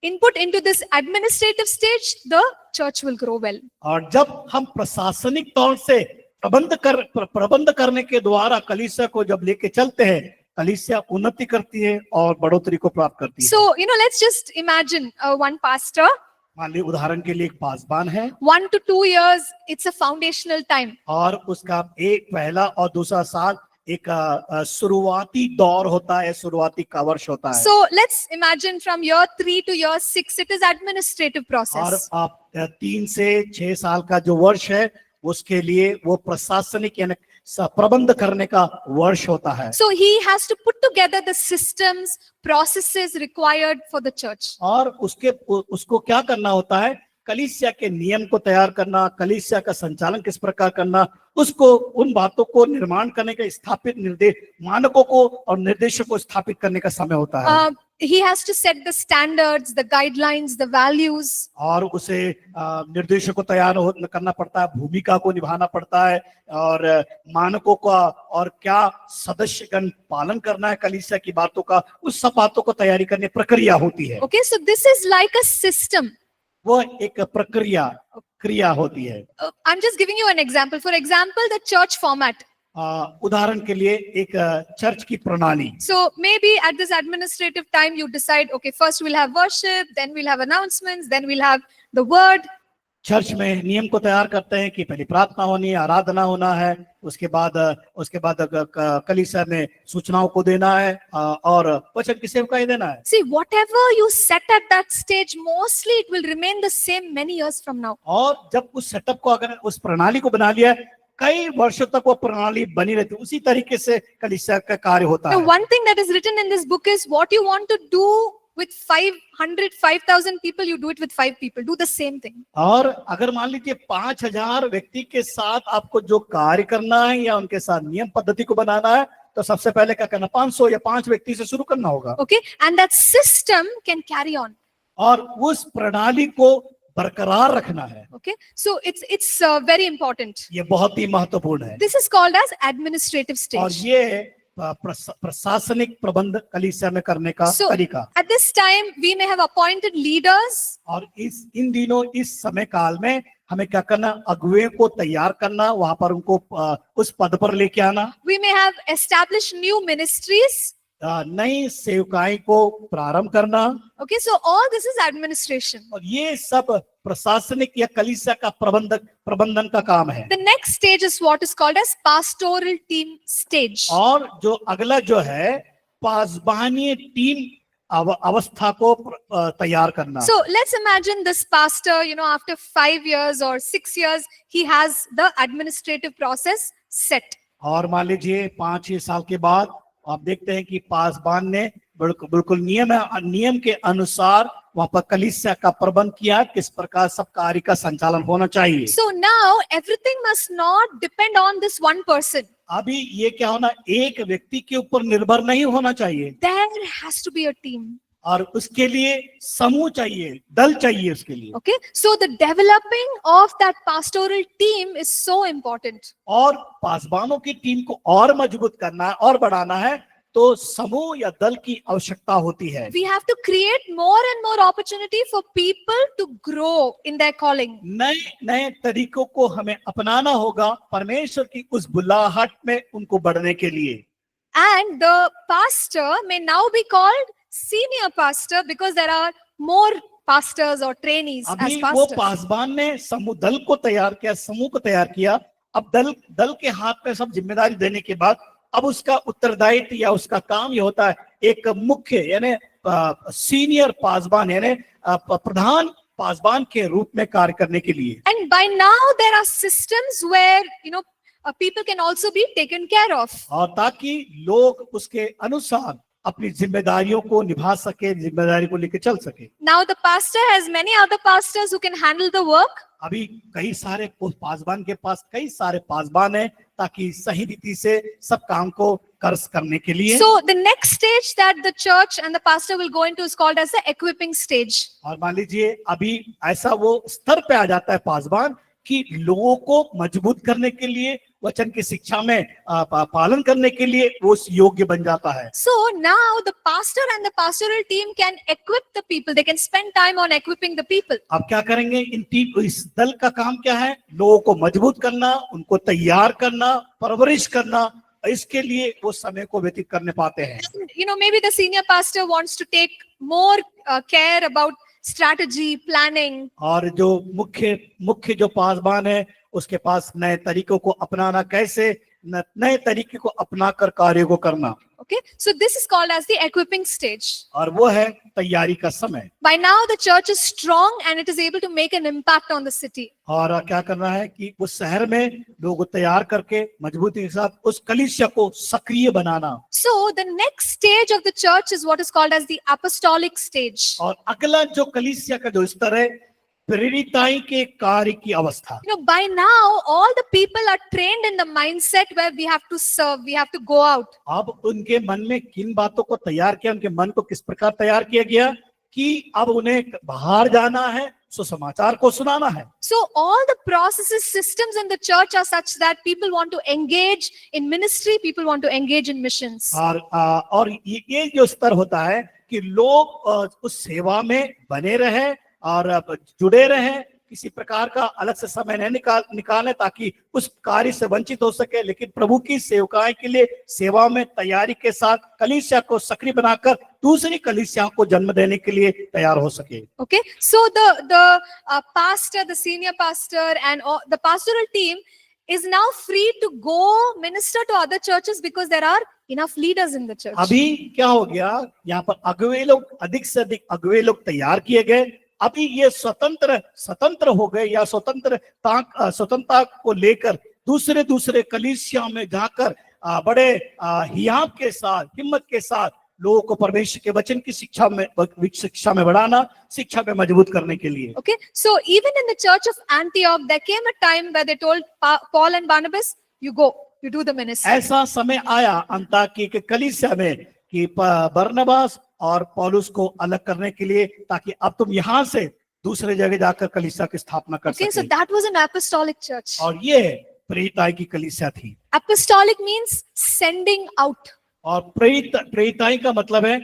input into this administrative stage, the church will grow well. और जब हम प्रशासनिक तौर से प्रबंध करने के द्वारा कलीसिया को जब लेके चलते हैं, कलीसिया उन्नति करती है और बढ़ोतरी को प्राप्त करती है। So let's just imagine one pastor. मान लीजिए उदाहरण के लिए एक पासबान है। 1 to 2 years, it's a foundational time. और उसका एक पहला और दूसरा साल एक शुरुआती दौर होता है, शुरुआती का वर्ष होता है। So let's imagine from year 3 to year 6, it is administrative process. और आप 3 से 6 साल का जो वर्ष है उसके लिए वो प्रशासनिक यानी प्रबंध करने का वर्ष होता है। So he has to put together the systems, processes required for the church. और उसको क्या करना होता है, कलीसिया के नियम को तैयार करना, कलीसिया का संचालन किस प्रकार करना, उसको उन बातों को निर्माण करने का स्थापित मानकों को और निर्देशों को स्थापित करने का समय होता है। He has to set the standards, the guidelines, the values. और उसे निर्देशों को तैयार करना पड़ता है, भूमिका को निभाना पड़ता है और मानकों का और क्या सदस्यगण पालन करना है कलीसिया की बातों का, उस सब बातों को तैयारी करने प्रक्रिया होती है। Okay, so this is like a system. वो एक क्रिया होती है। I'm just giving you an example. For example, the church format. उदाहरण के लिए एक चर्च की प्रणाली। So maybe at this administrative time you decide, okay, first we'll have worship, then we'll have announcements, then we'll have the word. Church में नियम को तैयार करते हैं कि पहले प्रार्थना होनी है, आराधना होना है, उसके बाद कलीसिया में सूचनाओं को देना है और वचन की सेवकाई देना है। See, whatever you set at that stage, mostly it will remain the same many years from now. और जब उस सेटअप को, अगर उस प्रणाली को बना लिया, कई वर्षों तक वो प्रणाली बनी रहती है, उसी तरीके से कलीसिया का कार्य होता है। The one thing that is written in this book is what you want to do with 500, 5,000 people, you do it with 5 people. Do the same thing. और अगर मान लीजिए 5,000 व्यक्ति के साथ आपको जो कार्य करना है या उनके साथ नियम पद्धति को बनाना है, तो सबसे पहले क्या करना, 500 या 5 व्यक्ति से शुरू करना होगा। Okay, and that system can carry on. और उस प्रणाली को बरकरार रखना है। Okay, so it's very important. ये बहुत ही महत्वपूर्ण है। This is called as administrative और stage. ये प्रशासनिक प्रबंध कलीसिया में करने का So तरीका। at this time we may have appointed leaders. और इन दिनों इस समय काल में हमें क्या करना, अगुवे को तैयार करना, वहां पर उनको उस पद पर लेके आना। We may have established new ministries. नई सेवकाई को प्रारंभ करना। Okay, so all this is administration. और ये सब प्रशासनिक या कलीसिया का प्रबंधन का काम है। The next stage is what is called as pastoral team stage. और जो अगला जो है पासबानी टीम अवस्था को तैयार करना। So let's imagine this pastor, after 5 years or 6 years, he has the administrative process set. और मान लीजिए 5-6 साल के बाद आप देखते हैं कि पासबान ने बिल्कुल नियम के अनुसार वहां पर कलीसिया का प्रबंध किया, किस प्रकार सब कार्य का संचालन होना चाहिए। So now everything must not depend on this one person. अभी ये क्या होना, एक व्यक्ति के ऊपर निर्भर नहीं होना चाहिए। There has to be a team. और उसके लिए समूह चाहिए, दल चाहिए उसके लिए। Okay, so the developing of that pastoral team is so important. और पासबानों की टीम को और मजबूत करना है और बढ़ाना है तो समूह या दल की आवश्यकता होती है। We have to create more and more opportunity for people to grow in their calling. नए तरीकों को हमें अपनाना होगा परमेश्वर की उस बुलाहट में उनको बढ़ने के लिए। And the pastor may now be called senior pastor because there are more pastors or trainees as अभी वो pastors. पासबान ने समूह दल को तैयार किया, समूह को तैयार किया। अब दल के हाथ में सब जिम्मेदारी देने के बाद अब उसका उत्तरदायित्व या उसका काम ये होता है एक मुख्य यानी सीनियर पासबान यानी प्रधान पासबान के रूप में कार्य करने के लिए। And by now there are systems where people can also be taken care of. और ताकि लोग उसके अनुसार अपनी जिम्मेदारियों को निभा सके, जिम्मेदारी को लेकर चल सके। Now the pastor has many other pastors who can handle the work. अभी कई सारे पासबान के पास कई सारे पासबान हैं ताकि सही रीति से सब काम को करने के लिए। So the next stage that the church and the pastor will go into is called as the equipping stage. और मान लीजिए अभी ऐसा वो स्तर पे आ जाता है पासबान कि लोगों को मजबूत करने के लिए, वचन की शिक्षा में पालन करने के लिए वो योग्य बन जाता है। So now the pastor and the pastoral team can equip the people. They can spend time on equipping the people. अब क्या करेंगे, इस दल का काम क्या है, लोगों को मजबूत करना, उनको तैयार करना, परवरिश करना, इसके लिए वो समय को व्यतीत करने पाते हैं। Maybe the senior pastor wants to take more care about strategy, planning. और जो मुख्य जो पासबान है उसके पास नए तरीकों को अपनाना, कैसे नए तरीके को अपनाकर कार्य को करना। Okay, so this is called as the equipping stage. और वो है तैयारी का समय। By now the church is strong and it is able to make an impact on the city. और क्या करना है कि उस शहर में लोगों तैयार करके मजबूती के साथ उस कलीसिया को सक्रिय बनाना। So the next stage of the church is what is called as the apostolic stage. और अगला जो कलीसिया का जो स्तर है प्रेरिताई के कार्य की अवस्था। By now all the people are trained in the mindset where we have to serve, we have to go out. अब उनके मन में किन बातों को तैयार किया, उनके मन को किस प्रकार तैयार किया गया कि अब उन्हें बाहर जाना है, सुसमाचार को सुनाना है। So all the processes, systems in the church are such that people want to engage in ministry, people want to engage in missions. और ये जो स्तर होता है कि लोग उस सेवा में बने रहे और जुड़े रहे, किसी प्रकार का अलग से समय नहीं निकालें ताकि उस कार्य से वंचित हो सके, लेकिन प्रभु की सेवकाएं के लिए सेवा में तैयारी के साथ कलीसिया को सक्रिय बनाकर दूसरी कलीसिया को जन्म देने के लिए तैयार हो सके। Okay, so the pastor, the senior pastor and the pastoral team is now free to go minister to other churches because there are enough leaders in the church. अभी क्या हो गया, यहाँ पर अगुवे लोग अधिक से अधिक अगुवे लोग तैयार किए गए। अभी ये स्वतंत्र हो गए या स्वतंत्रता को लेकर दूसरे कलीसिया में जाकर बड़े हियाव के साथ, हिम्मत के साथ लोगों को परमेश्वर के वचन की शिक्षा में बढ़ाना, शिक्षा में मजबूत करने के लिए। Okay, so even in the church of Antioch there came a time where they told Paul and Barnabas, you go, you do the ministry. ऐसा समय आया अंताकिया के कलीसिया में कि बरनबास और पौलुस को अलग करने के लिए, ताकि अब तुम यहाँ से दूसरे जगह जाकर कलीसिया की स्थापना कर Okay, so सके। that was an apostolic church. और ये प्रेरिताई की कलीसिया थी। Apostolic means sending out. और प्रेरिताई का मतलब है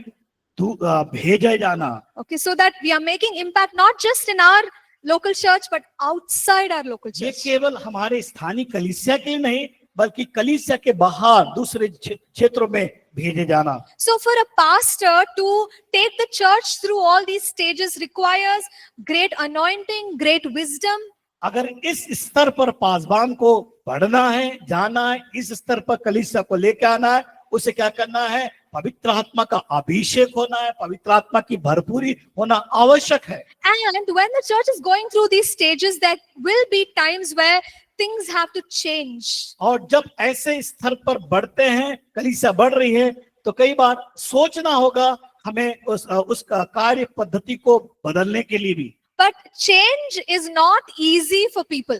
भेजे जाना। Okay, so that we are making impact not just in our local church but outside our local ये church. केवल हमारे स्थानीय कलीसिया के नहीं, बल्कि कलीसिया के बाहर दूसरे क्षेत्रों में भेजे जाना। So for a pastor to take the church through all these stages requires great anointing, great wisdom. अगर इस स्तर पर पासवान को बढ़ना है, जाना है, इस स्तर पर कलीसिया को लेकर आना है, उसे क्या करना है? पवित्र आत्मा का अभिषेक होना है, पवित्र आत्मा की भरपूरी होना आवश्यक है। And when the church is going through these stages, there will be times where things have to change. और जब ऐसे स्तर पर बढ़ते हैं, कलीसिया बढ़ रही है, तो कई बार सोचना होगा हमें उस कार्य पद्धति को बदलने के लिए भी। But change is not easy for people.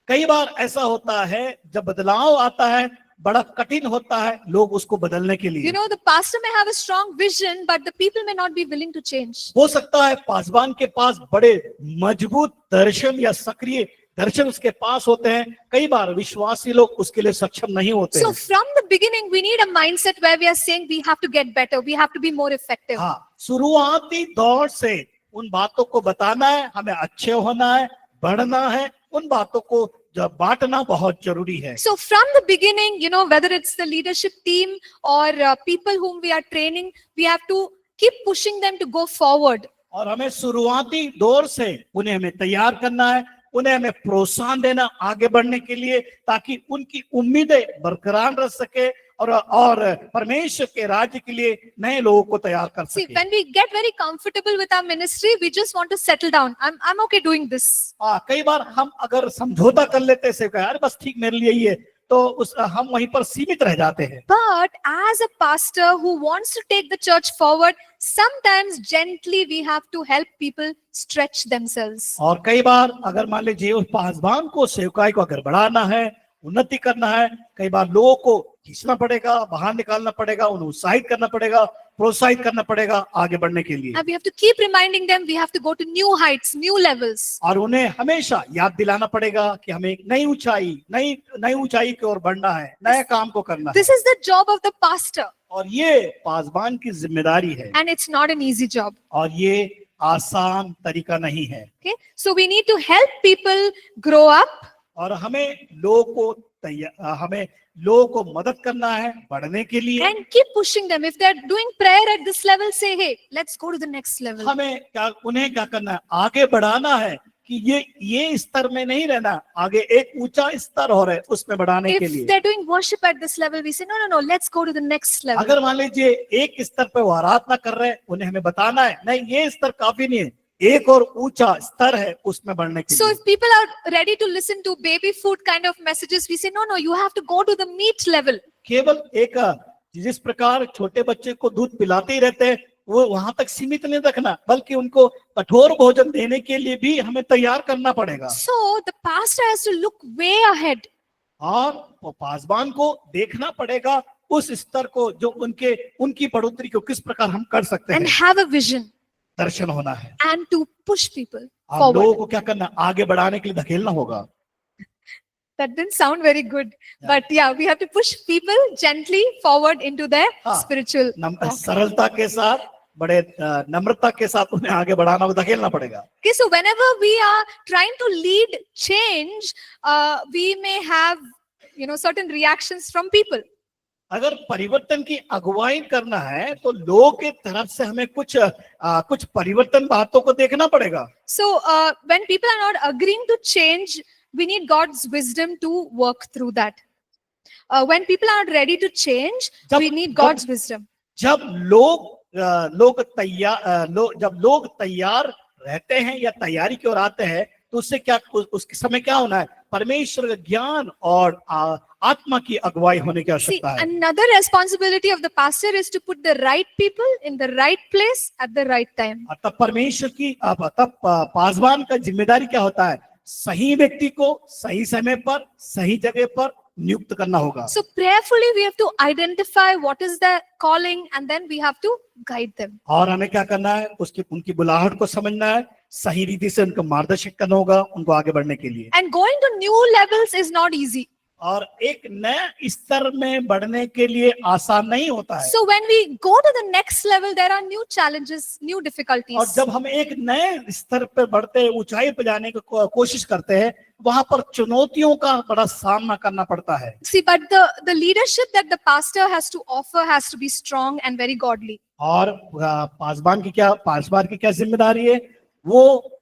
कई बार ऐसा होता है, जब बदलाव आता है बड़ा कठिन होता है लोग उसको बदलने के लिए। You know, the pastor may have a strong vision, but the people may not be willing to change. हो सकता है पासवान के पास बड़े मजबूत दर्शन या सक्रिय दर्शन उसके पास होते हैं, कई बार विश्वासी लोग उसके लिए सक्षम नहीं होते So हैं। from the beginning, we need a mindset where we are saying we have to get better, we have to be more effective. हाँ, शुरुआती दौर से उन बातों को बताना है, हमें अच्छे होना है, बढ़ना है, उन बातों को जब बांटना बहुत जरूरी है। So from the beginning, you know, whether it's the leadership team or people whom we are training, we have to keep pushing them to go forward. और हमें शुरुआती दौर से उन्हें हमें तैयार करना है, उन्हें हमें प्रोत्साहन देना आगे बढ़ने के लिए, ताकि उनकी उम्मीदें बरकरार रह सके और परमेश्वर के राज्य के लिए नए लोगों को तैयार कर See, सके। when we get very comfortable with our ministry, we just want to settle down. I'm okay doing this. कई बार हम अगर समझौता कर लेते से यार बस ठीक मेरे लिए ही है, तो हम वहीं पर सीमित रह जाते हैं। But as a pastor who wants to take the church forward, sometimes gently we have to help people stretch themselves. और कई बार अगर मान लीजिए उस पासवान को, सेवकाई को अगर बढ़ाना है, उन्नति करना है, कई बार लोगों को खींचना पड़ेगा, बाहर निकालना पड़ेगा, उन्हें उत्साहित करना पड़ेगा, प्रोत्साहित करना पड़ेगा आगे बढ़ने के लिए। And we have to keep reminding them we have to go to new heights, new levels. और उन्हें हमेशा याद दिलाना पड़ेगा कि हमें एक नई ऊंचाई की ओर बढ़ना है, नए काम को करना है। This is the job of the pastor. और ये पासवान की जिम्मेदारी है, And it's not an easy job. और ये आसान तरीका नहीं है। Okay. So we need to help people grow up. और हमें लोगों को मदद करना है बढ़ने के लिए। And keep pushing them. If they're doing prayer at this level, say, hey, let's go to the next level. उन्हें क्या करना है? आगे बढ़ाना है कि ये स्तर में नहीं रहना, आगे एक ऊंचा स्तर हो रहा है उसमें बढ़ाने के If लिए। they're doing worship at this level, we say, no, let's go to the next level. अगर मान लीजिए एक स्तर पे वो आराधना कर रहे हैं, उन्हें हमें बताना है नहीं ये स्तर काफी नहीं है, एक और ऊंचा स्तर है उसमें बढ़ने के So लिए। if people are ready to listen to baby food kind of messages, we say, no, you have to go to the meat level. केवल एक जिस प्रकार छोटे बच्चे को दूध पिलाते ही रहते हैं, वो वहां तक सीमित नहीं रखना, बल्कि उनको कठोर भोजन देने के लिए भी हमें तैयार करना पड़ेगा। So the pastor has to look way ahead. और पासवान को देखना पड़ेगा उस स्तर को, जो उनकी बढ़ोतरी को किस प्रकार हम कर सकते And हैं। have a vision. दर्शन होना है, And to push people और लोगों forward. को क्या करना, आगे बढ़ाने के लिए धकेलना होगा। That didn't sound very good. But yeah, we have to push people gently forward into their हाँ, spiritual walk. सरलता के साथ, बड़े नम्रता के साथ उन्हें आगे बढ़ाना और धकेलना पड़ेगा। Okay, so whenever we are trying to lead change, we may have, certain reactions from people. अगर परिवर्तन की अगुवाई करना है तो लोगों की तरफ से हमें कुछ परिवर्तन बातों को देखना पड़ेगा। So when people are not agreeing to change, we need God's wisdom to work through that. When people are not ready to change, we need God's wisdom. जब लोग तैयार रहते हैं या तैयारी की ओर आते हैं, तो उसके समय क्या होना है? परमेश्वर का ज्ञान और आत्मा की अगुवाई होने की See, आवश्यकता है। another responsibility of the pastor is to put the right people in the right place at the right time. तब परमेश्वर की तब पासवान का जिम्मेदारी क्या होता है? सही व्यक्ति को सही समय पर, सही जगह पर, नियुक्त करना होगा। So prayerfully we have to identify what is the calling and then we have to guide them. और हमें क्या करना है, उसकी उनकी बुलाहट को समझना है, सही रीति से उनको मार्गदर्शन करना होगा उनको आगे बढ़ने के लिए। And going to new levels is not easy. और एक नए स्तर में बढ़ने के लिए आसान नहीं होता है। So when we go to the next level, there are new challenges, new और difficulties. जब हम एक नए स्तर पर बढ़ते ऊंचाई पर जाने की कोशिश करते हैं, वहां पर चुनौतियों का बड़ा सामना करना पड़ता है। See, but the leadership that the pastor has to offer has to be strong and very godly. और पासवान की क्या जिम्मेदारी है, वो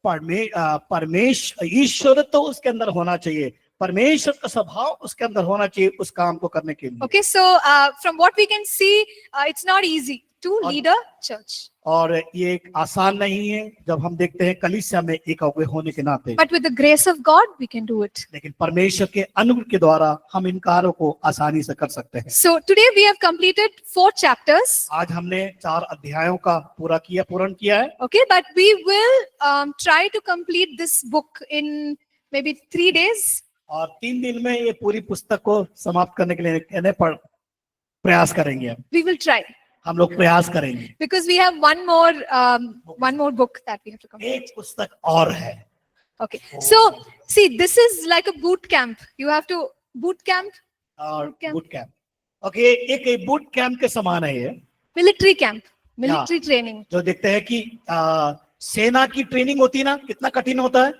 ईश्वर तो उसके अंदर होना चाहिए, परमेश्वर का स्वभाव उसके अंदर होना चाहिए उस काम को करने के लिए। Okay, so from what we can see, it's not easy to lead a church. और ये एक आसान नहीं है जब हम देखते हैं कलीसिया में एक होने के नाते, But with the grace of God, we can do it. लेकिन परमेश्वर के अनुग्रह के द्वारा हम इन कार्यों को आसानी से कर सकते हैं। So today we have completed 4 chapters. आज हमने 4 अध्यायों का पूर्ण किया है। Okay, but we will try to complete this book in maybe 3 days. और 3 दिन में ये पूरी पुस्तक को समाप्त करने के लिए प्रयास करेंगे। We will try हम लोग प्रयास करेंगे, because we have one more book that we have to complete. एक पुस्तक और है। Okay, so see, this is like a boot camp. You have to boot camp, और Boot camp. Boot camp, okay, एक बूट कैंप के समान है ये, military camp, military training. जो देखते हैं कि सेना की ट्रेनिंग होती है ना, कितना कठिन होता है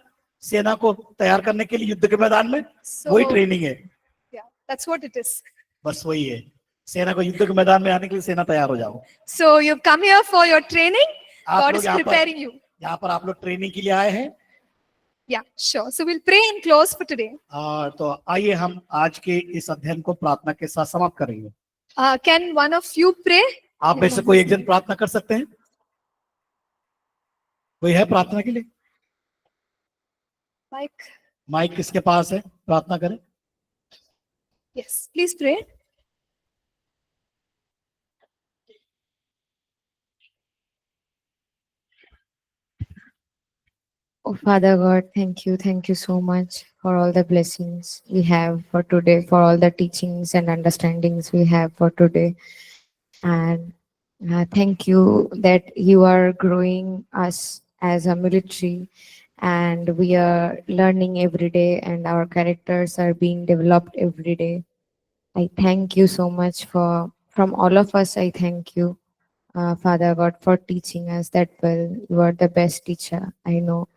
सेना को तैयार करने के लिए युद्ध के मैदान में, So वही ट्रेनिंग है। yeah, that's what it is. बस वही है, सेना को युद्ध के मैदान में आने के लिए सेना तैयार हो जाओ। So you come here for your training. आप God लोग is यहाँ preparing you. पर आप लोग ट्रेनिंग के लिए आए हैं। Yeah, sure. So we'll pray and close for today. और तो आइए हम आज के इस अध्ययन को प्रार्थना के साथ समाप्त करेंगे। Can one of you pray? आप में से कोई एक जन प्रार्थना कर सकते हैं? कोई है प्रार्थना के लिए? Mike. माइक किसके पास है? प्रार्थना करें। Yes, please pray. Oh, Father God, thank you. Thank you so much for all the blessings we have for today, for all the teachings and understandings we have for today. And thank you that you are growing us as a military and we are learning every day and our characters are being developed every day. I thank you so much from all of us. I thank you, Father God, for teaching us that well. You are the best teacher I know.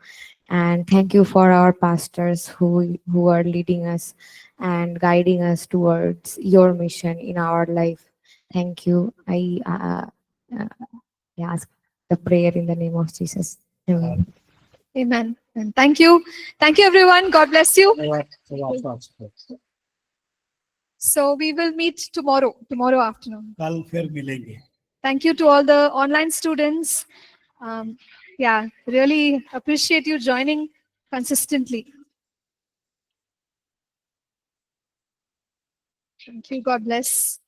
And thank you for our pastors who are leading us and guiding us towards your mission in our life. Thank you. I ask the prayer in the name of Jesus. Amen. Amen. And thank you. Thank you, everyone. God bless you. So we will meet tomorrow afternoon. कल फिर मिलेंगे। Thank you to all the online students. Yeah, really appreciate you joining consistently. Thank you. God bless.